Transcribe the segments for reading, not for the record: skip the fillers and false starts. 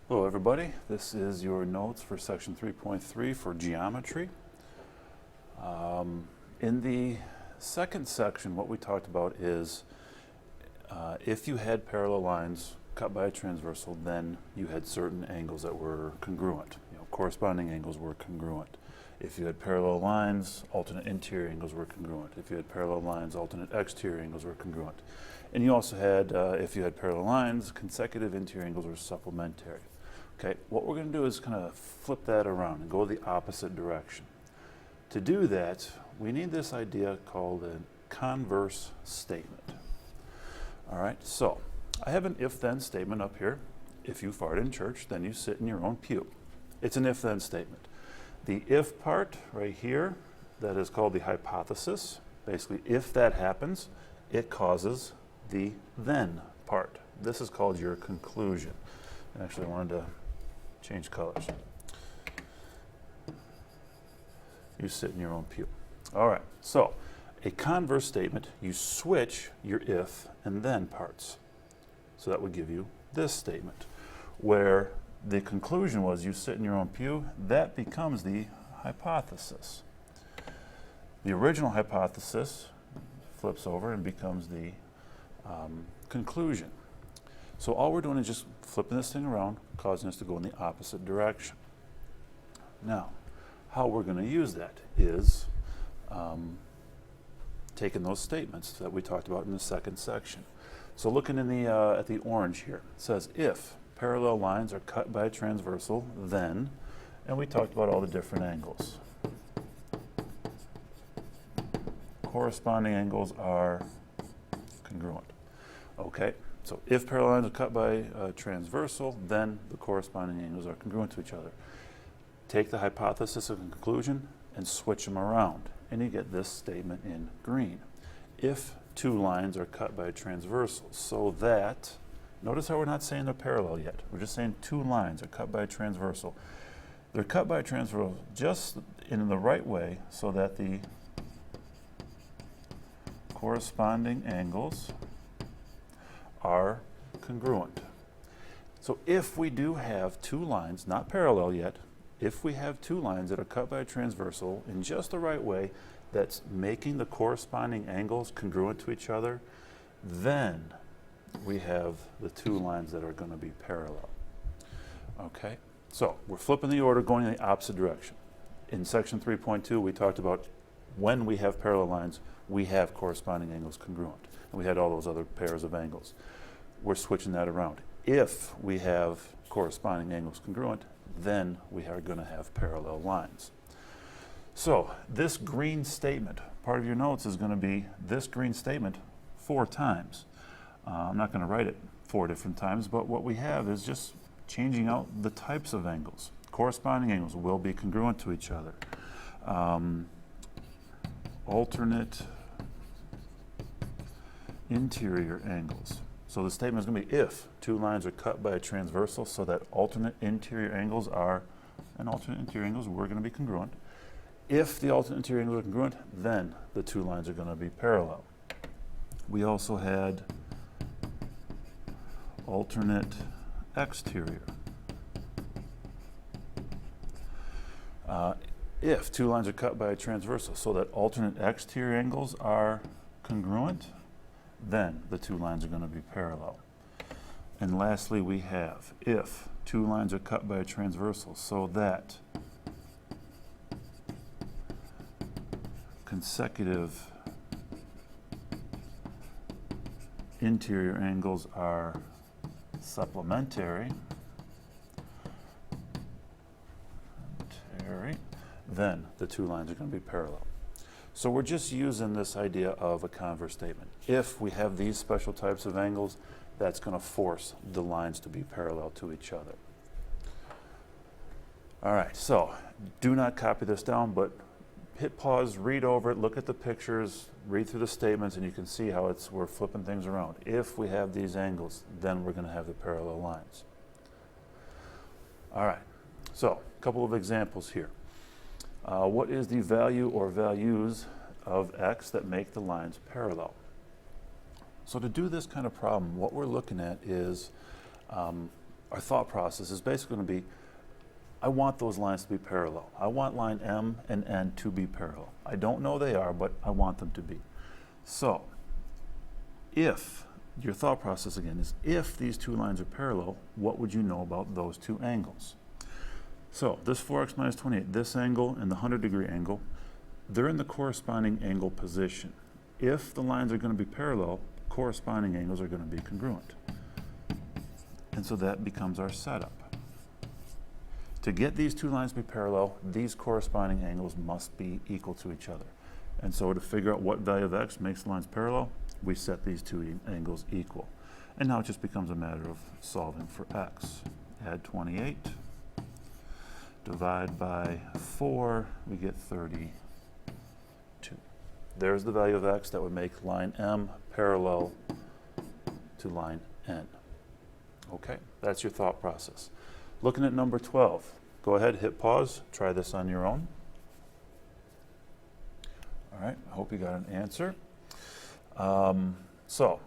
Hello everybody, this is your notes for section 3.3 for geometry. In the second section, what we talked about is if you had parallel lines cut by a transversal, then you had certain angles that were congruent. Corresponding angles were congruent. If you had parallel lines, alternate interior angles were congruent. If you had parallel lines, alternate exterior angles were congruent. And you also had, if you had parallel lines, consecutive interior angles were supplementary. Okay, what we're going to do is kind of flip that around and go the opposite direction. To do that, we need this idea called a converse statement. All right, so I have an if-then statement up here. If you fart in church, then you sit in your own pew. It's an if-then statement. The if part right here, that is called the hypothesis. Basically, if that happens, it causes the then part. This is called your conclusion. Actually, I wanted to change colors. You sit in your own pew. All right, so a converse statement, you switch your if and then parts. So that would give you this statement, where the conclusion was you sit in your own pew, that becomes the hypothesis. The original hypothesis flips over and becomes the conclusion. So all we're doing is just flipping this thing around, causing us to go in the opposite direction. Now, how we're going to use that is taking those statements that we talked about in the second section. So looking in the at the orange here, it says if parallel lines are cut by a transversal, then, and we talked about all the different angles. Corresponding angles are congruent. Okay. So if parallel lines are cut by a transversal, then the corresponding angles are congruent to each other. Take the hypothesis and conclusion and switch them around, and you get this statement in green. If two lines are cut by a transversal, so that, notice how we're not saying they're parallel yet. We're just saying two lines are cut by a transversal. They're cut by a transversal just in the right way so that the corresponding angles are congruent. So if we do have two lines, not parallel yet, if we have two lines that are cut by a transversal in just the right way, that's making the corresponding angles congruent to each other, then we have the two lines that are going to be parallel. Okay, so we're flipping the order, going in the opposite direction. In section 3.2, we talked about when we have parallel lines, we have corresponding angles congruent. And we had all those other pairs of angles. We're switching that around. If we have corresponding angles congruent, then we are going to have parallel lines. So this green statement, part of your notes is going to be this green statement 4 times. I'm not going to write it 4 different times, but what we have is just changing out the types of angles. Corresponding angles will be congruent to each other. Alternate interior angles. So the statement is going to be if two lines are cut by a transversal so that alternate interior angles are, and alternate interior angles were going to be congruent. If the alternate interior angles are congruent, then the two lines are going to be parallel. We also had alternate exterior. If two lines are cut by a transversal so that alternate exterior angles are congruent, then the two lines are going to be parallel. And lastly, we have if two lines are cut by a transversal so that consecutive interior angles are supplementary, then the two lines are going to be parallel. So we're just using this idea of a converse statement. If we have these special types of angles, that's going to force the lines to be parallel to each other. All right, so do not copy this down, but hit pause, read over it, look at the pictures, read through the statements, and you can see how we're flipping things around. If we have these angles, then we're going to have the parallel lines. All right, so a couple of examples here. What is the value or values of x that make the lines parallel? So to do this kind of problem, what we're looking at is our thought process is basically going to be, I want those lines to be parallel. I want line M and N to be parallel. I don't know they are, but I want them to be. So, if, your thought process again is, if these two lines are parallel, what would you know about those two angles? So, this 4x minus 28, this angle and the 100-degree angle, they're in the corresponding angle position. If the lines are going to be parallel, corresponding angles are going to be congruent. And so that becomes our setup. To get these two lines to be parallel, these corresponding angles must be equal to each other. And so to figure out what value of x makes the lines parallel, we set these two angles equal. And now it just becomes a matter of solving for x. Add 28, divide by 4, we get 32. There's the value of x that would make line M parallel to line N. Okay, that's your thought process. Looking at number 12, go ahead, hit pause, try this on your own. All right, I hope you got an answer. So,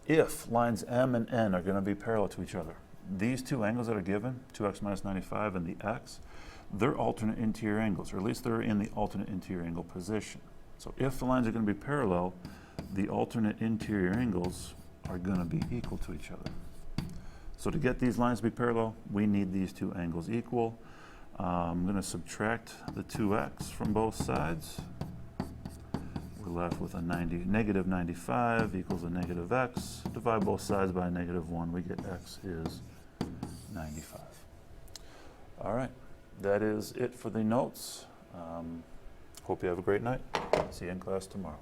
if lines M and N are going to be parallel to each other, these two angles that are given, 2x minus 95 and the x, they're alternate interior angles, or at least they're in the alternate interior angle position. So if the lines are going to be parallel, the alternate interior angles are going to be equal to each other. So to get these lines to be parallel, we need these two angles equal. I'm going to subtract the 2x from both sides. We're left with a negative 95 equals a negative x. Divide both sides by a negative 1. We get x is 95. All right, that is it for the notes. Hope you have a great night. See you in class tomorrow.